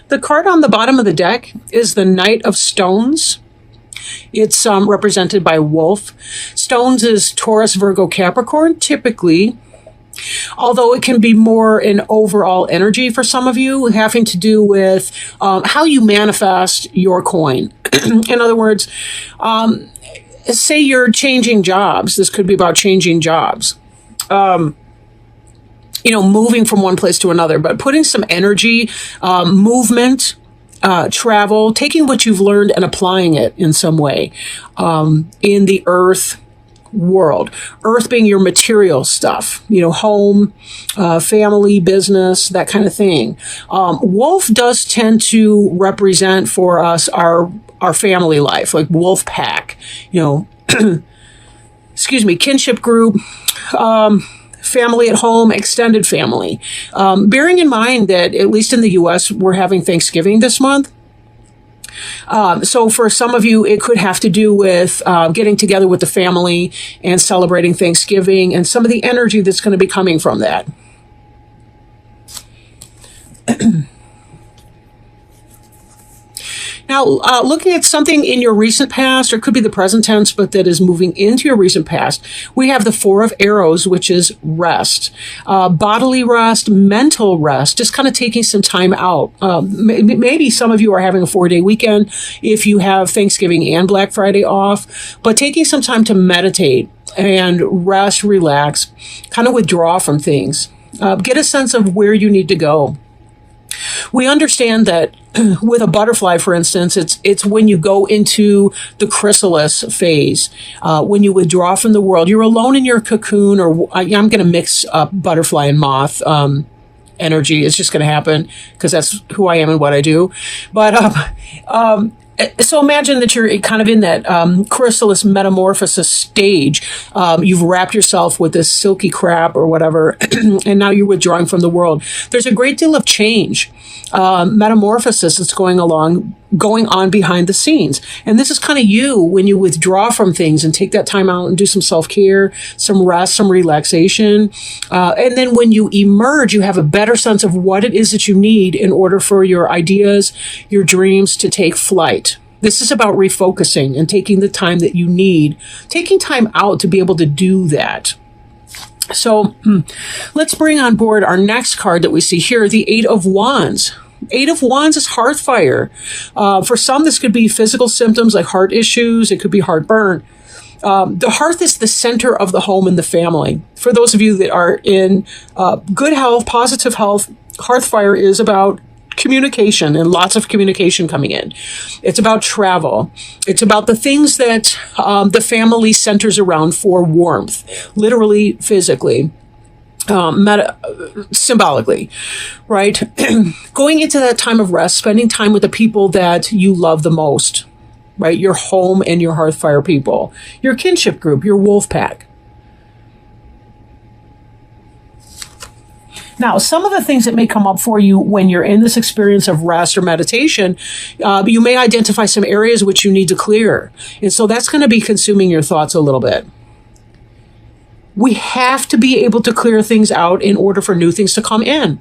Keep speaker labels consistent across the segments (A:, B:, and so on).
A: The card on the bottom of the deck is the Knight of Stones. It's represented by Wolf. Stones is Taurus, Virgo, Capricorn, typically. Although it can be more an overall energy for some of you, having to do with how you manifest your coin. In other words, say you're changing jobs. This could be about changing jobs. Moving from one place to another, but putting some energy, movement, travel, taking what you've learned and applying it in some way in the earth world. Earth being your material stuff, home, family, business, that kind of thing. Wolf does tend to represent for us our family life, like wolf pack, excuse me, kinship group, family at home, extended family. Bearing in mind that, at least in the U.S., we're having Thanksgiving this month. So for some of you, it could have to do with getting together with the family and celebrating Thanksgiving and some of the energy that's going to be coming from that. Now, looking at something in your recent past, or it could be the present tense, but that is moving into your recent past, we have the Four of Arrows, which is rest, bodily rest, mental rest, just kind of taking some time out. Maybe some of you are having a 4-day weekend if you have Thanksgiving and Black Friday off, but taking some time to meditate and rest, relax, kind of withdraw from things, get a sense of where you need to go. We understand that with a butterfly, for instance, it's when you go into the chrysalis phase, when you withdraw from the world, you're alone in your cocoon, or I'm going to mix up butterfly and moth energy. It's just going to happen because that's who I am and what I do. But so imagine that you're kind of in that chrysalis metamorphosis stage. You've wrapped yourself with this silky crap or whatever, and now you're withdrawing from the world. There's a great deal of change, metamorphosis that's going on behind the scenes. And this is kind of you when you withdraw from things and take that time out and do some self-care, some rest, some relaxation. And then when you emerge, you have a better sense of what it is that you need in order for your ideas, your dreams to take flight. This is about refocusing and taking the time that you need, taking time out to be able to do that. So let's bring on board our next card that we see here, the Eight of Wands. Eight of Wands is hearth fire. For some, this could be physical symptoms like heart issues. It could be heartburn. The hearth is the center of the home and the family. For those of you that are in good health, positive health, hearth fire is about communication and lots of communication coming in. It's about travel. It's about the things that the family centers around for warmth, literally, physically. Symbolically, right? Going into that time of rest, spending time with the people that you love the most, right? Your home and your hearth fire people, your kinship group, your wolf pack. Now, some of the things that may come up for you when you're in this experience of rest or meditation, you may identify some areas which you need to clear. And so that's going to be consuming your thoughts a little bit. We have to be able to clear things out in order for new things to come in.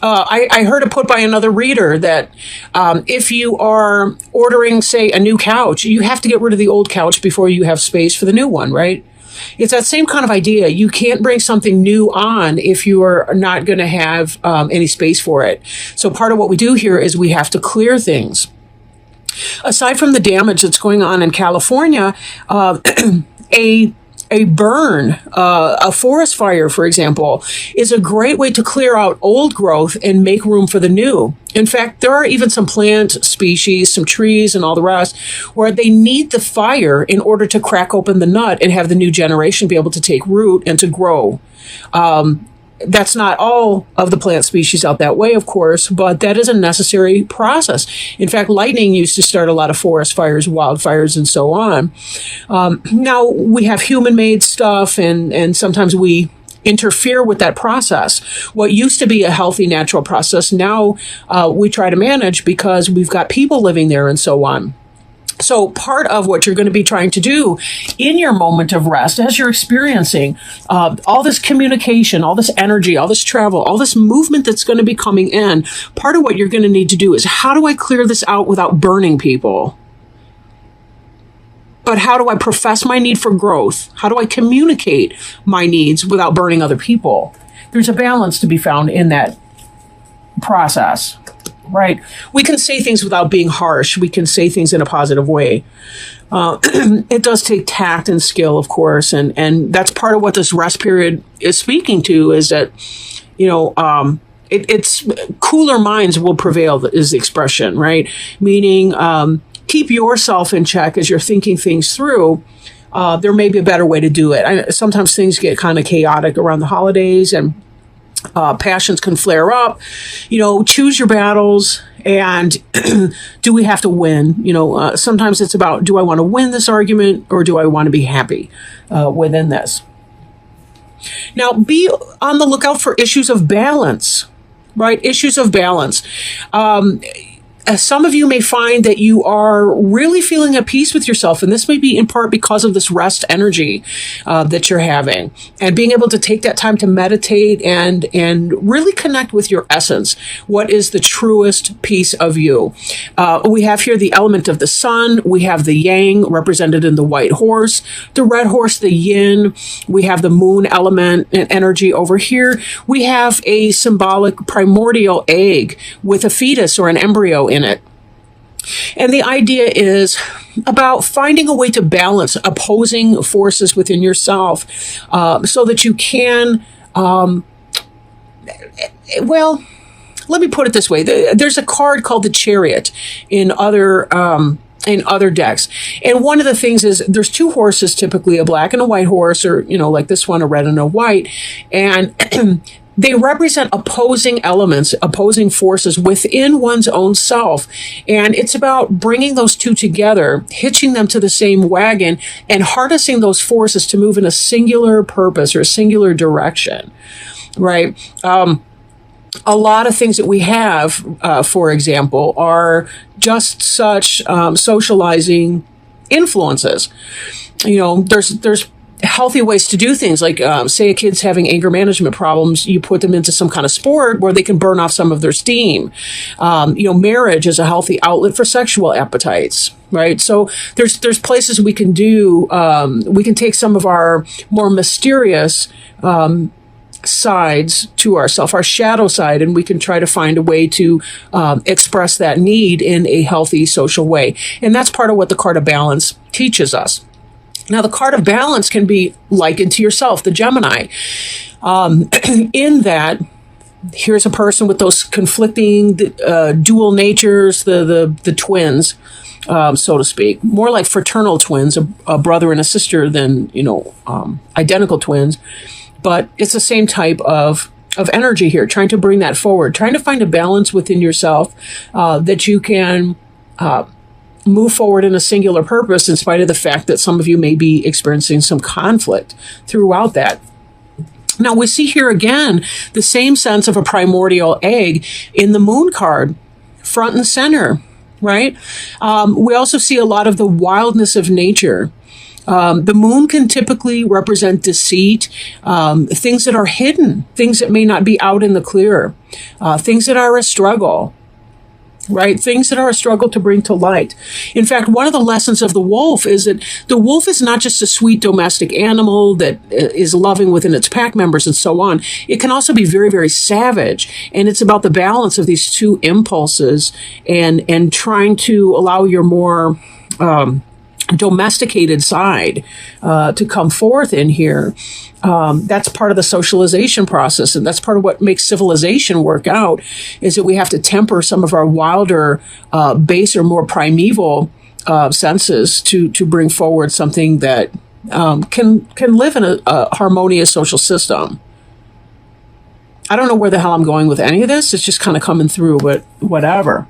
A: I heard it put by another reader that if you are ordering, say, a new couch, you have to get rid of the old couch before you have space for the new one, right? It's that same kind of idea. You can't bring something new on if you are not going to have any space for it. So part of what we do here is we have to clear things. Aside from the damage that's going on in California, a burn, a forest fire, for example, is a great way to clear out old growth and make room for the new. In fact, there are even some plant species, some trees and all the rest, where they need the fire in order to crack open the nut and have the new generation be able to take root and to grow. That's not all of the plant species out that way, of course, but that is a necessary process. In fact, lightning used to start a lot of forest fires, wildfires, and so on. Now, we have human-made stuff, and sometimes we interfere with that process. What used to be a healthy, natural process, now we try to manage because we've got people living there and so on. So part of what you're going to be trying to do in your moment of rest, as you're experiencing all this communication, all this energy, all this travel, all this movement that's going to be coming in, part of what you're going to need to do is, how do I clear this out without burning people? But how do I profess my need for growth? How do I communicate my needs without burning other people? There's a balance to be found in that process. Right. We can say things without being harsh. We can say things in a positive way. It does take tact and skill, of course. And that's part of what this rest period is speaking to, is that, it's cooler minds will prevail is the expression, right? Meaning, keep yourself in check as you're thinking things through. There may be a better way to do it. Sometimes things get kind of chaotic around the holidays, and passions can flare up. Choose your battles. And do we have to win? Sometimes it's about, do I want to win this argument, or do I want to be happy within this? Now, be on the lookout for issues of balance, right? Issues of balance. Some of you may find that you are really feeling at peace with yourself, and this may be in part because of this rest energy that you're having, and being able to take that time to meditate and really connect with your essence. What is the truest piece of you? We have here the element of the sun. We have the yang represented in the white horse, the red horse, the yin. We have the moon element and energy over here. We have a symbolic primordial egg with a fetus or an embryo in it. And the idea is about finding a way to balance opposing forces within yourself, so that you can, let me put it this way. There's a card called the Chariot in other decks. And one of the things is, there's two horses, typically a black and a white horse, or, like this one, a red and a white. And they represent opposing elements, opposing forces within one's own self. And it's about bringing those two together, hitching them to the same wagon, and harnessing those forces to move in a singular purpose or a singular direction, right? A lot of things that we have, for example, are just such socializing influences. There's healthy ways to do things, like say a kid's having anger management problems, you put them into some kind of sport where they can burn off some of their steam. Marriage is a healthy outlet for sexual appetites, right? So there's places we can do, we can take some of our more mysterious sides to ourselves, our shadow side, and we can try to find a way to express that need in a healthy social way. And that's part of what the card of balance teaches us. Now, the card of balance can be likened to yourself, the Gemini, in that here's a person with those conflicting dual natures, the twins, so to speak, more like fraternal twins, a brother and a sister than, identical twins. But it's the same type of energy here, trying to bring that forward, trying to find a balance within yourself that you can move forward in a singular purpose, in spite of the fact that some of you may be experiencing some conflict throughout that. Now, we see here again the same sense of a primordial egg in the moon card, front and center, right? We also see a lot of the wildness of nature. The moon can typically represent deceit, things that are hidden, things that may not be out in the clear, things that are a struggle. Right? Things that are a struggle to bring to light. In fact, one of the lessons of the wolf is that the wolf is not just a sweet domestic animal that is loving within its pack members and so on. It can also be very, very savage. And it's about the balance of these two impulses and trying to allow your more domesticated side to come forth in here. That's part of the socialization process, and that's part of what makes civilization work out, is that we have to temper some of our wilder, baser, more primeval senses to bring forward something that can live in a harmonious social system. I don't know where the hell I'm going with any of this. It's just kind of coming through, but whatever.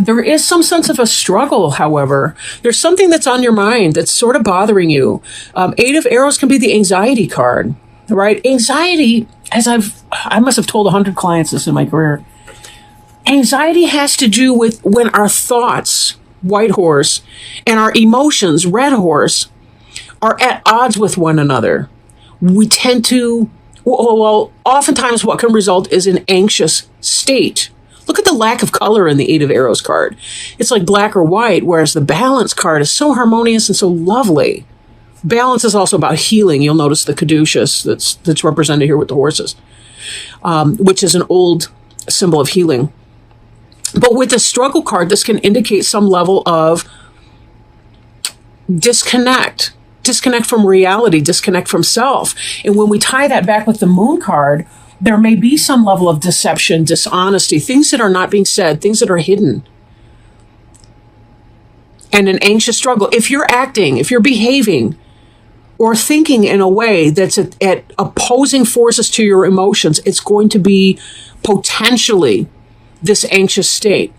A: There is some sense of a struggle, however. There's something that's on your mind that's sort of bothering you. Eight of Arrows can be the anxiety card, right? Anxiety, I must have told 100 clients this in my career. Anxiety has to do with when our thoughts, white horse, and our emotions, red horse, are at odds with one another. We tend to, well, oftentimes what can result is an anxious state. Look at the lack of color in the Eight of Arrows card. It's like black or white, whereas the Balance card is so harmonious and so lovely. Balance is also about healing. You'll notice the caduceus that's represented here with the horses, which is an old symbol of healing. But with the Struggle card, this can indicate some level of disconnect from reality, disconnect from self. And when we tie that back with the Moon card, there may be some level of deception, dishonesty, things that are not being said, things that are hidden. And an anxious struggle. If you're acting, if you're behaving, or thinking in a way that's at opposing forces to your emotions, it's going to be potentially this anxious state.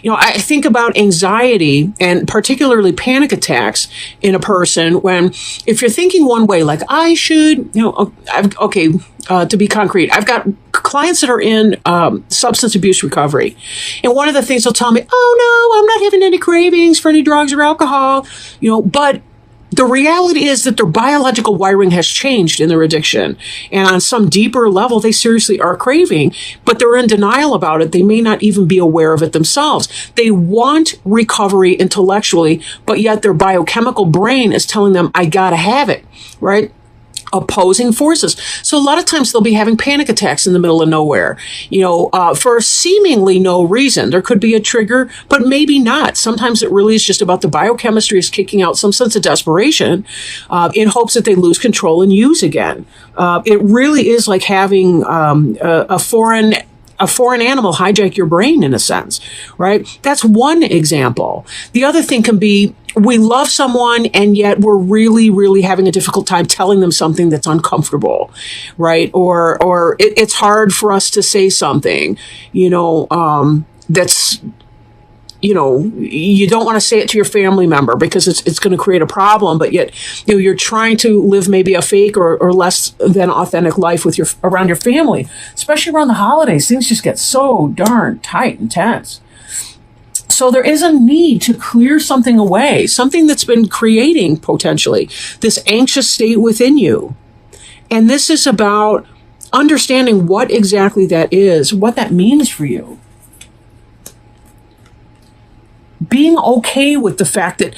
A: You know, I think about anxiety and particularly panic attacks in a person when, if you're thinking one way, like I should, to be concrete, I've got clients that are in substance abuse recovery. And one of the things they'll tell me, oh no, I'm not having any cravings for any drugs or alcohol, but the reality is that their biological wiring has changed in their addiction. And on some deeper level, they seriously are craving, but they're in denial about it. They may not even be aware of it themselves. They want recovery intellectually, but yet their biochemical brain is telling them, I gotta have it, right? Opposing forces. So a lot of times they'll be having panic attacks in the middle of nowhere, for seemingly no reason. There could be a trigger, but maybe not. Sometimes it really is just about the biochemistry is kicking out some sense of desperation in hopes that they lose control and use again. It really is like having a foreign animal hijack your brain in a sense, right? That's one example. The other thing can be we love someone and yet we're really, really having a difficult time telling them something that's uncomfortable, right? Or it's hard for us to say something, that's, you don't want to say it to your family member because it's going to create a problem, but yet, you're trying to live maybe a fake or less than authentic life with around your family, especially around the holidays. Things just get so darn tight and tense. So there is a need to clear something away, something that's been creating potentially this anxious state within you. And this is about understanding what exactly that is, what that means for you. Being okay with the fact that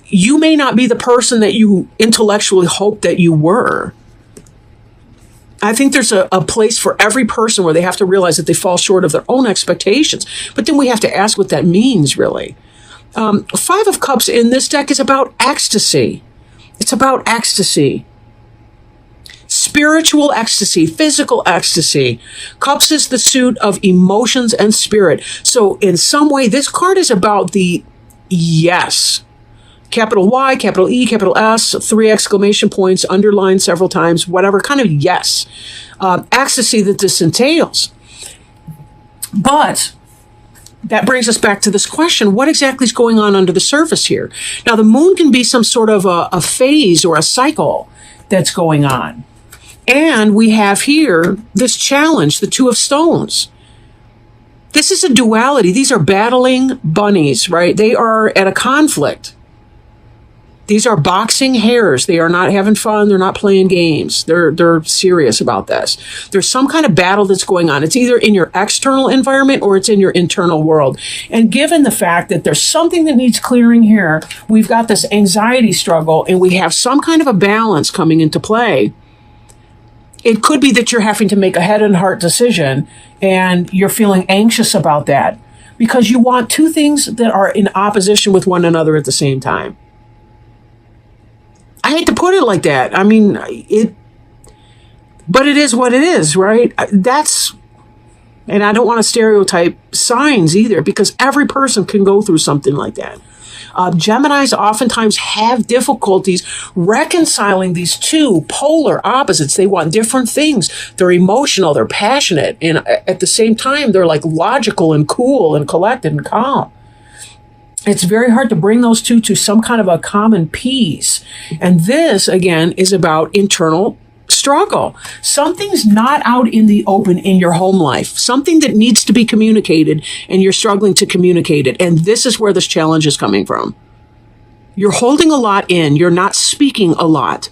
A: you may not be the person that you intellectually hoped that you were. I think there's a place for every person where they have to realize that they fall short of their own expectations. But then we have to ask what that means, really. Five of Cups in this deck is about ecstasy. It's about ecstasy. Spiritual ecstasy, physical ecstasy. Cups is the suit of emotions and spirit. So in some way, this card is about the yes. Capital Y, capital E, capital S, 3 exclamation points, underlined several times, whatever kind of yes. Ecstasy that this entails. But that brings us back to this question, what exactly is going on under the surface here? Now, the moon can be some sort of a phase or a cycle that's going on. And we have here this challenge, the Two of Stones. This is a duality. These are battling bunnies, right? They are at a conflict. These are boxing hares. They are not having fun. They're not playing games. They're serious about this. There's some kind of battle that's going on. It's either in your external environment or it's in your internal world. And given the fact that there's something that needs clearing here, we've got this anxiety struggle and we have some kind of a balance coming into play. It could be that you're having to make a head and heart decision and you're feeling anxious about that because you want two things that are in opposition with one another at the same time. I hate to put it like that. I mean, but it is what it is, right? And I don't want to stereotype signs either because every person can go through something like that. Geminis oftentimes have difficulties reconciling these two polar opposites. They want different things. They're emotional, they're passionate, and at the same time, they're like logical and cool and collected and calm. It's very hard to bring those two to some kind of a common peace. And this, again, is about internal struggle. Something's not out in the open in your home life, something that needs to be communicated, and you're struggling to communicate it. And this is where this challenge is coming from. You're holding a lot in. You're not speaking a lot.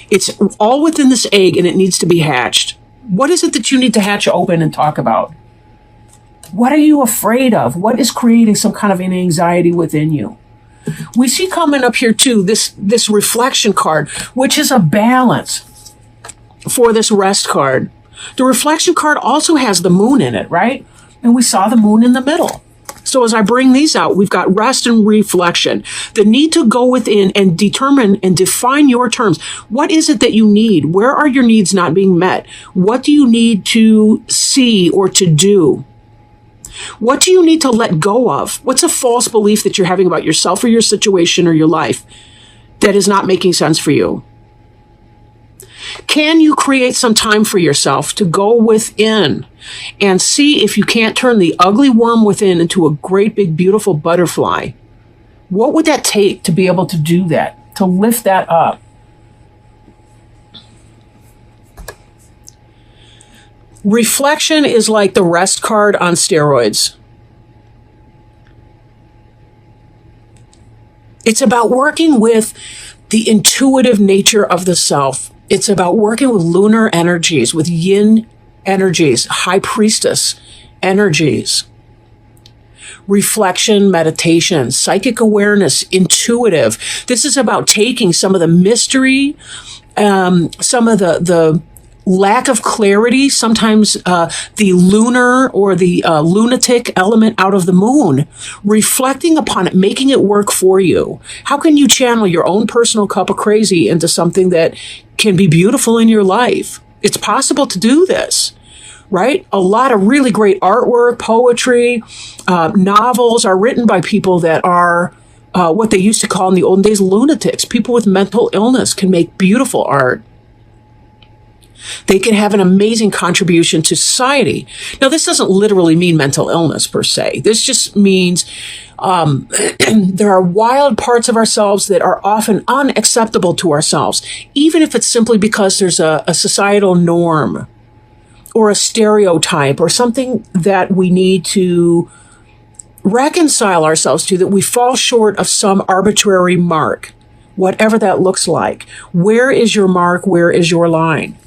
A: It's all within this egg, and it needs to be hatched. What is it that you need to hatch open and talk about? What are you afraid of? What is creating some kind of an anxiety within you? We see coming up here too, this reflection card, which is a balance for this rest card. The reflection card also has the moon in it, right? And we saw the moon in the middle. So as I bring these out, we've got rest and reflection, the need to go within and determine and define your terms. What is it that you need? Where are your needs not being met? What do you need to see or to do? What do you need to let go of? What's a false belief that you're having about yourself or your situation or your life that is not making sense for you? Can you create some time for yourself to go within and see if you can't turn the ugly worm within into a great big beautiful butterfly? What would that take to be able to do that, to lift that up? Reflection is like the rest card on steroids. It's about working with the intuitive nature of the self. It's about working with lunar energies, with yin energies, high priestess energies. Reflection, meditation, psychic awareness, intuitive. This is about taking some of the mystery, some of the lack of clarity, sometimes the lunar or the lunatic element out of the moon, reflecting upon it, making it work for you. How can you channel your own personal cup of crazy into something that can be beautiful in your life? It's possible to do this, right? A lot of really great artwork, poetry, novels are written by people that are what they used to call in the olden days lunatics. People with mental illness can make beautiful art. They can have an amazing contribution to society. Now, this doesn't literally mean mental illness per se. This just means there are wild parts of ourselves that are often unacceptable to ourselves, even if it's simply because there's a societal norm or a stereotype or something that we need to reconcile ourselves to, that we fall short of some arbitrary mark, whatever that looks like. Where is your mark? Where is your line?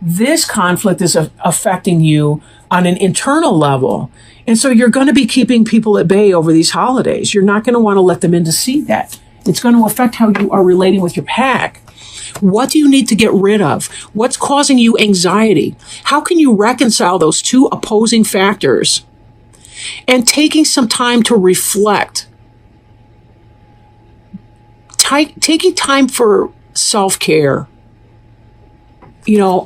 A: This conflict is affecting you on an internal level. And so you're going to be keeping people at bay over these holidays. You're not going to want to let them in to see that. It's going to affect how you are relating with your pack. What do you need to get rid of? What's causing you anxiety? How can you reconcile those two opposing factors? And taking some time to reflect. Taking time for self-care. You know,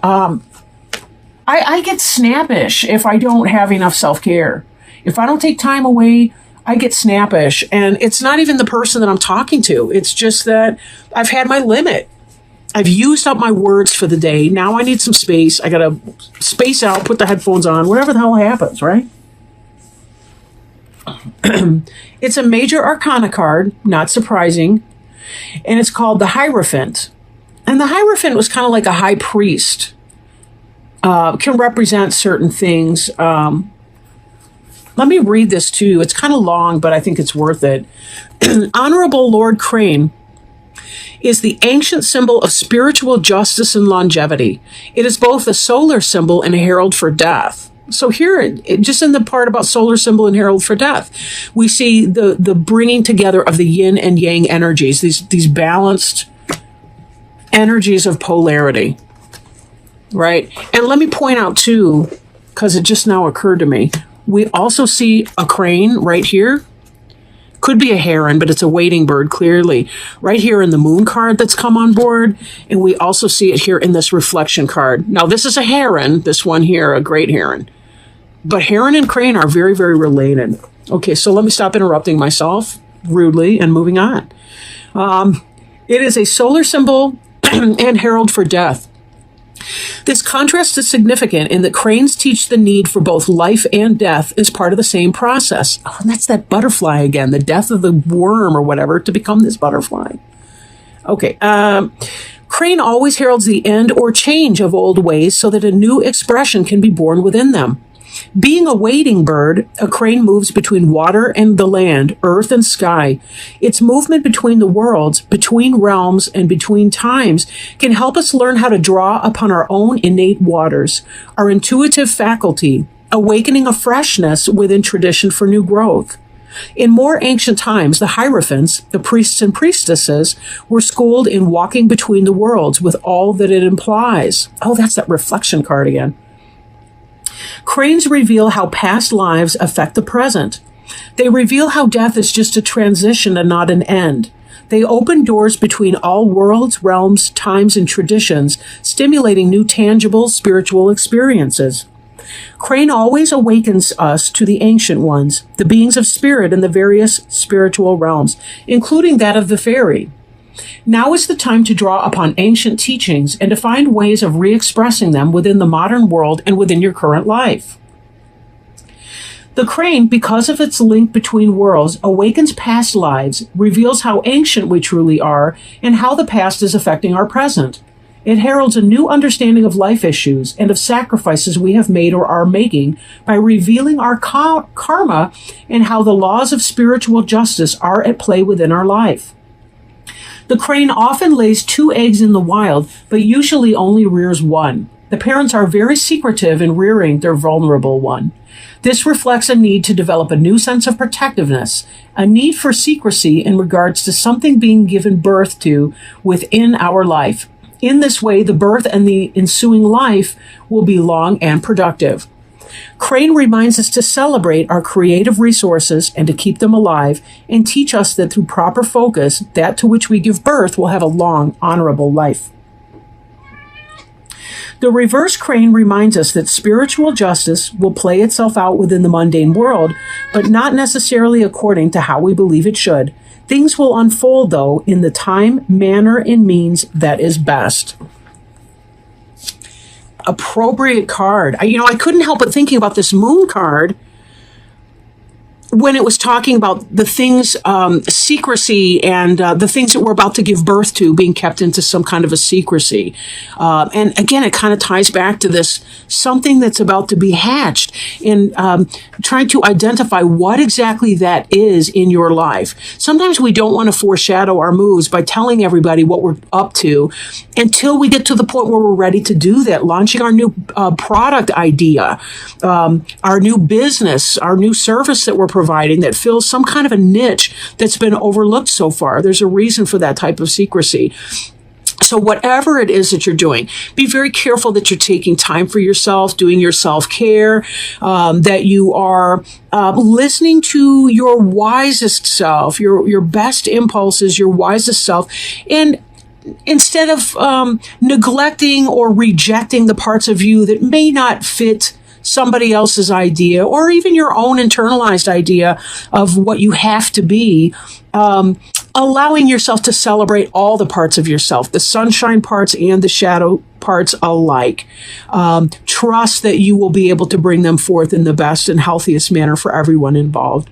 A: I get snappish if I don't have enough self-care. If I don't take time away, I get snappish. And it's not even the person that I'm talking to. It's just that I've had my limit. I've used up my words for the day. Now I need some space. I got to space out, put the headphones on, whatever the hell happens, right? It's a major arcana card, not surprising. And it's called the Hierophant. And the Hierophant was kind of like a high priest, can represent certain things. Let me read this to you. It's kind of long, but I think it's worth it. Honorable Lord Crane is the ancient symbol of spiritual justice and longevity. It is both a solar symbol and a herald for death. So here, just in the part about solar symbol and herald for death, we see the bringing together of the yin and yang energies, these balanced energies of polarity, right? And let me point out too, because it just now occurred to me, we also see a crane right here. Could be a heron, but it's a wading bird, clearly. Right here in the moon card that's come on board. And we also see it here in this reflection card. Now, this is a heron, this one here, a great heron. But heron and crane are very, very related. Okay, so let me stop interrupting myself rudely and moving on. It is a solar symbol and herald for death. This contrast is significant in that cranes teach the need for both life and death as part of the same process. Oh, and that's that butterfly again, the death of the worm or whatever to become this butterfly. Okay. Crane always heralds the end or change of old ways so that a new expression can be born within them. Being a wading bird, a crane moves between water and the land, earth and sky. Its movement between the worlds, between realms, and between times can help us learn how to draw upon our own innate waters, our intuitive faculty, awakening a freshness within tradition for new growth. In more ancient times, the hierophants, the priests and priestesses, were schooled in walking between the worlds with all that it implies. Oh, that's that reflection card again. Cranes reveal how past lives affect the present. They reveal how death is just a transition and not an end. They open doors between all worlds, realms, times, and traditions, stimulating new tangible spiritual experiences. Crane always awakens us to the ancient ones, the beings of spirit in the various spiritual realms, including that of the fairy. Now is the time to draw upon ancient teachings and to find ways of re-expressing them within the modern world and within your current life. The crane, because of its link between worlds, awakens past lives, reveals how ancient we truly are, and how the past is affecting our present. It heralds a new understanding of life issues and of sacrifices we have made or are making by revealing our karma and how the laws of spiritual justice are at play within our life. The crane often lays 2 eggs in the wild, but usually only rears one. The parents are very secretive in rearing their vulnerable one. This reflects a need to develop a new sense of protectiveness, a need for secrecy in regards to something being given birth to within our life. In this way, the birth and the ensuing life will be long and productive. Crane reminds us to celebrate our creative resources and to keep them alive, and teach us that through proper focus, that to which we give birth will have a long, honorable life. The reverse crane reminds us that spiritual justice will play itself out within the mundane world, but not necessarily according to how we believe it should. Things will unfold, though, in the time, manner, and means that is best. Appropriate card. I couldn't help but thinking about this moon card when it was talking about the things, secrecy, and the things that we're about to give birth to being kept into some kind of a secrecy. And again, it kind of ties back to this something that's about to be hatched, and trying to identify what exactly that is in your life. Sometimes we don't want to foreshadow our moves by telling everybody what we're up to until we get to the point where we're ready to do that, launching our new product idea, our new business, our new service that we're providing that fills some kind of a niche that's been overlooked so far. There's a reason for that type of secrecy. So whatever it is that you're doing, be very careful that you're taking time for yourself, doing your self-care, that you are listening to your wisest self, your best impulses, your wisest self, and instead of neglecting or rejecting the parts of you that may not fit somebody else's idea or even your own internalized idea of what you have to be, allowing yourself to celebrate all the parts of yourself, the sunshine parts and the shadow parts alike. Trust that you will be able to bring them forth in the best and healthiest manner for everyone involved.